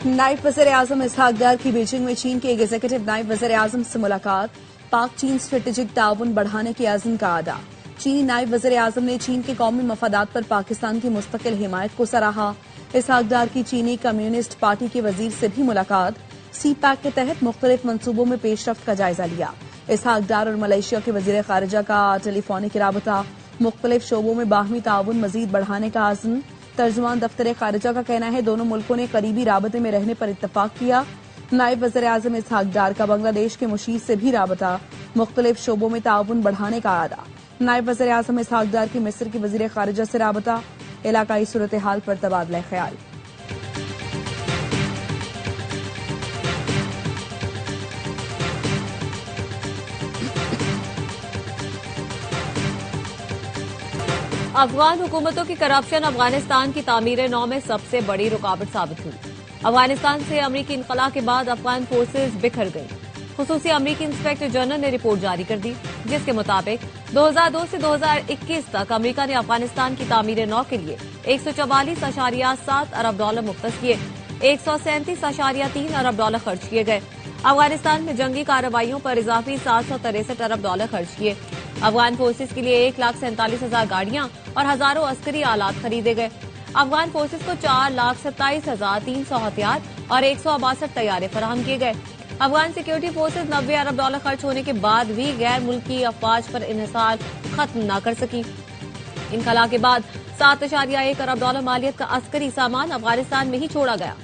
नायब वज़ीर-ए-आज़म इसहाक डार की बीजिंग में चीन के एग्जीक्यूटिव नायब वज़ीर-ए-आज़म से मुलाकात। पाक चीन स्ट्रेटेजिक ताउन बढ़ाने के अज़्म का अदा। चीनी नायब वज़ीर-ए-आज़म ने चीन के कौमी मफादात पर पाकिस्तान की मुस्तकिल हिमायत को सराहा। इसहाक डार की चीनी कम्युनिस्ट पार्टी के वजीर से भी मुलाकात। सी पैक के तहत मुख्तलिफ मंसूबों में पेशरफ्त का जायजा लिया। इसहाक डार और मलेशिया के वज़ीर खारिजा का टेलीफोनिक राबता। मुख्तलिफ शोबों में बाहमी ताउन मजीद बढ़ाने का अज़्म। तर्जुमान दफ्तर खारिजा का कहना है दोनों मुल्कों ने करीबी राबते में रहने पर इत्तफाक किया। नायब वज़ीर-ए-आज़म इसहाक डार का बांग्लादेश के मुशीर से भी राबता। मुख्तलिफ शोबों में ताउन बढ़ाने का आदा। नायब वज़ीर-ए-आज़म इसहाक डार की मिस्र की वज़ीर खारिजा से राबता। इलाकाई सूरत हाल पर तबादला ख्याल। अफगान हुकूमतों की करप्शन अफगानिस्तान की तामीर नौ में सबसे बड़ी रुकावट साबित हुई। अफगानिस्तान से अमरीकी इनखला के बाद अफगान फोर्सेज बिखर गई। खुसूसी अमरीकी इंस्पेक्टर जनरल ने रिपोर्ट जारी कर दी, जिसके मुताबिक 2002 से 2021 तक अमरीका ने अफगानिस्तान की तामीर नौ के लिए 144.7 अरब डॉलर मुख्तस किए। 137.3 अरब डॉलर खर्च किए गए। अफगानिस्तान में जंगी कार्रवाइयों पर इजाफी 763 अरब डॉलर खर्च किए। अफगान फोर्सेज के लिए 1,47,000 गाड़ियां और हजारों अस्करी आलात खरीदे गए। अफगान फोर्सेज को 4,27,300 हथियार और 162 तैयारे फराहम किए गए। अफगान सिक्योरिटी फोर्सेज 90 अरब डॉलर खर्च होने के बाद भी गैर मुल्की अफवाज पर इन्हिसार खत्म न कर सकी। इनखला के बाद 7.1 अरब डॉलर मालियत का अस्करी सामान अफगानिस्तान में ही छोड़ा गया।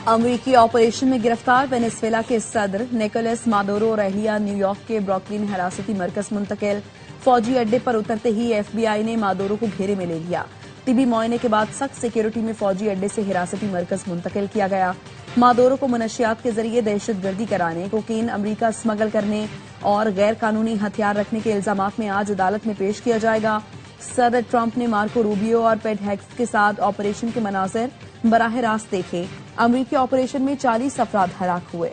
अमरीकी ऑपरेशन में गिरफ्तार वेनेजुएला के सदर निकोलस मादुरो और अहलिया न्यूयॉर्क के ब्रुकलिन हिरासती मरकज मुंतकिल। फौजी अड्डे पर उतरते ही एफबीआई ने मादुरो को घेरे में ले लिया। तिबी मुआयने के बाद सख्त सिक्योरिटी में फौजी अड्डे से हिरासती मरकज मुंतकिल किया गया। मादुरो को मनशियात के जरिए दहशतगर्दी कराने, कोकीन अमरीका स्मगल करने और गैर कानूनी हथियार रखने के इल्जामात में आज अदालत में पेश किया जाएगा। सदर ट्रंप ने मार्को रूबियो और पेट हेग्स के साथ ऑपरेशन के मनाजिर बराह रास्त देखे। अमरीकी ऑपरेशन में 40 अफराद हलाक हुए।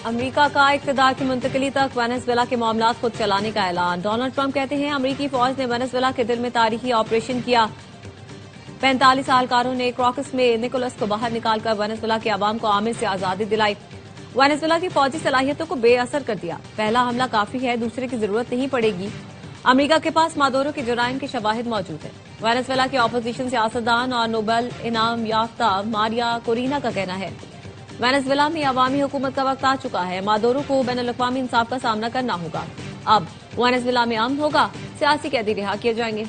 अमरीका का इक़्तिदार की मुंतकिली तक वेनेजुएला के मामला खुद चलाने का ऐलान। डोनाल्ड ट्रंप कहते हैं अमरीकी फौज ने वेनेजुएला के दिल में तारीखी ऑपरेशन किया। 45 एहलकारों ने क्रॉकस में निकोलस को बाहर निकालकर वेनेजुएला के अवाम को आमिर से आजादी दिलाई। वेनेजुएला की फौजी सलाहियतों को बेअसर कर दिया। पहला हमला काफी है, दूसरे की जरूरत नहीं पड़ेगी। अमरीका के पास मादुरो के जुराइम के शवाहिद मौजूद है। वेनेजुएला के ऑपोजिशन सियासतदान और नोबेल इनाम याफ्ता मारिया कोरिना का कहना है वेनेजुएला में अवामी हुकूमत का वक्त आ चुका है। मादुरो को बैनुल-अक़वामी इंसाफ का सामना करना होगा। अब वेनेजुएला में अमन होगा, सियासी कैदी रिहा किए जाएंगे।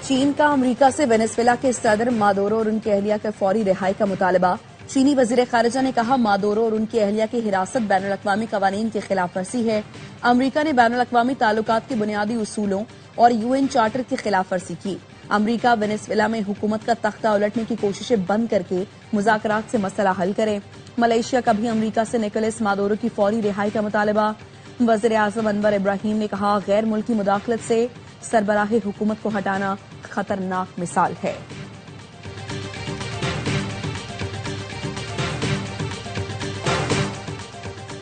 चीन का अमरीका से वेनेजुएला के सदर मादुरो और उनकी अहलिया के फौरी रिहाई का मुतालबा। चीनी वजीर खारिजा ने कहा मादुरो और उनकी अहलिया की हिरासत बैनुल-अक़वामी कवानीन की खिलाफ वर्जी है। अमरीका ने बैनुल-अक़वामी ताल्लुकात के बुनियादी उसूलों और यूएन चार्टर की खिलाफ वर्जी की। अमरीका वेनेजुएला में हुकूमत का तख्ता उलटने की कोशिशें बंद करके मुज़ाकरात से मसला हल करे। मलेशिया का भी अमरीका से निकोलस मादुरो की फौरी रिहाई का मुतालबा। वज़ीर आज़म अनवर इब्राहिम ने कहा गैर मुल्की मुदाखलत से सरबराह हुकूमत को हटाना खतरनाक मिसाल है।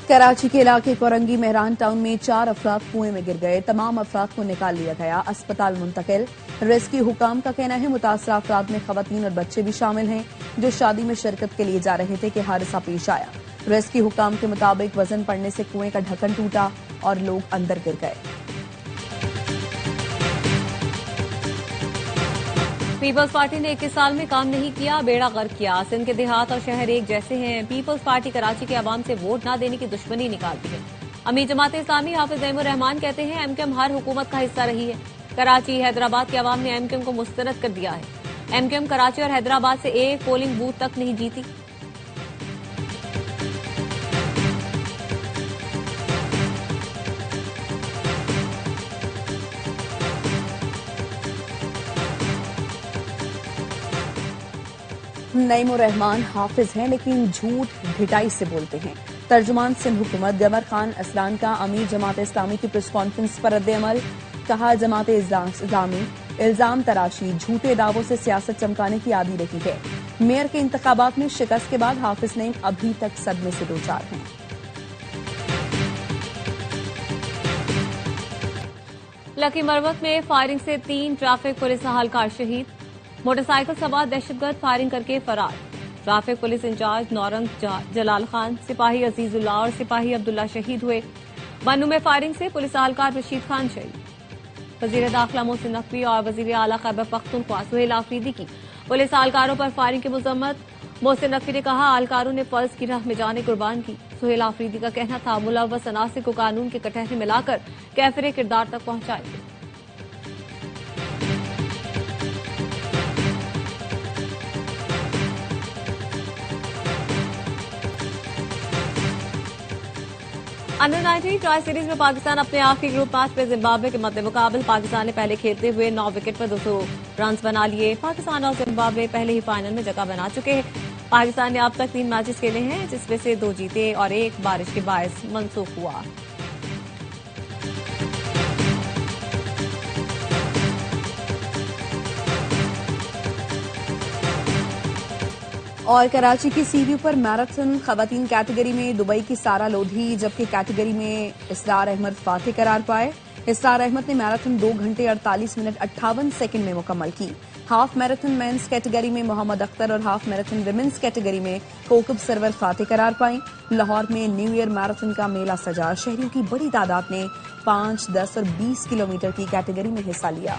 कराची के इलाके कोरंगी मेहरान टाउन में 4 अफराद कुएं में गिर गए। तमाम अफराद को निकाल लिया गया, अस्पताल मुंतकिल। रेस्क्यू हुकाम का कहना है मुतासरा अफराद में खवातीन और बच्चे भी शामिल हैं जो शादी में शिरकत के लिए जा रहे थे कि हादसा पेश आया। रेस्क्यू हुकाम के मुताबिक वजन पड़ने से कुएं का ढक्कन टूटा और लोग अंदर गिर गए। पीपल्स पार्टी ने 21 साल में काम नहीं किया, बेड़ा गर्क किया। सिंध के देहात और शहर एक जैसे हैं। पीपल्स पार्टी कराची के अवाम से वोट न देने की दुश्मनी निकालती है। अमीर जमात इस्लामी हाफिज ज़ैमुर रहमान कहते हैं एमक्यूएम हर हुकूमत का हिस्सा रही है। कराची हैदराबाद के अवाम ने एमक्यूएम को मुस्तरद कर दिया है। एमक्यूएम कराची और हैदराबाद से एक पोलिंग बूथ तक नहीं जीती। नईम उर रहमान हाफिज हैं लेकिन झूठ ढिटाई से बोलते हैं। तर्जुमान सिंध हुकूमत गमर खान असलान का अमीर जमात इस्लामी की प्रेस कॉन्फ्रेंस पर रद्द-ए-अमल। कहा, जमात इस्लामी इल्जाम तराशी झूठे दावों से सियासत चमकाने की आदी रही है। मेयर के इंतखाबात में शिकस्त के बाद हाफिज नईम अभी तक सदमे से दो चार हैं। लकी मरवत में फायरिंग से 3 ट्रैफिक पुलिस अहलकार शहीद। मोटरसाइकिल सवार दहशतगर्द फायरिंग करके फरार। ट्रैफिक पुलिस इंचार्ज नौरंग जलाल खान, सिपाही अजीजुल्ला और सिपाही अब्दुल्ला शहीद हुए। बनू में फायरिंग से पुलिस अहलकार रशीद खान शहीद। वजीर दाखिला मोहसिन नकवी और वजीर आला खैबर पख्तूनख्वा सुहेल आफरीदी की पुलिस अहलकारों पर फायरिंग की मजम्मत। मोहसिन नकवी ने कहा, अहलकारों ने फर्ज की राह में जाने कुर्बान की। सुहेल आफरीदी का कहना था, मुलव्वस अनासिर को कानून के कटहरे में लाकर कैफिर किरदार तक पहुंचाएंगे। अंडर-19 ट्राई सीरीज में पाकिस्तान अपने आखिरी ग्रुप मैच में जिम्बाब्वे के मद्दे मुकाबल। पाकिस्तान ने पहले खेलते हुए 9 विकेट पर 200 रन बना लिए। पाकिस्तान और जिम्बाब्वे पहले ही फाइनल में जगह बना चुके हैं। पाकिस्तान ने अब तक 3 मैचेस खेले हैं, जिसमें से 2 जीते और 1 बारिश के बायस मनसूख हुआ। और कराची की सीव्यू पर मैराथन खवातीन कैटेगरी में दुबई की सारा लोधी, जबकि कैटेगरी में इसरार अहमद फातेह करार पाए। इसरार अहमद ने मैराथन 2 घंटे 48 मिनट 58 सेकंड में मुकम्मल की। हाफ मैराथन मेंस कैटेगरी में मोहम्मद अख्तर और हाफ मैराथन विमेंस कैटेगरी में कोकब सरवर फातेह करार पाई। लाहौर में न्यू ईयर मैराथन का मेला सजा। शहरियों की बड़ी तादाद ने 5, 10 और 20 किलोमीटर की कैटेगरी में हिस्सा लिया।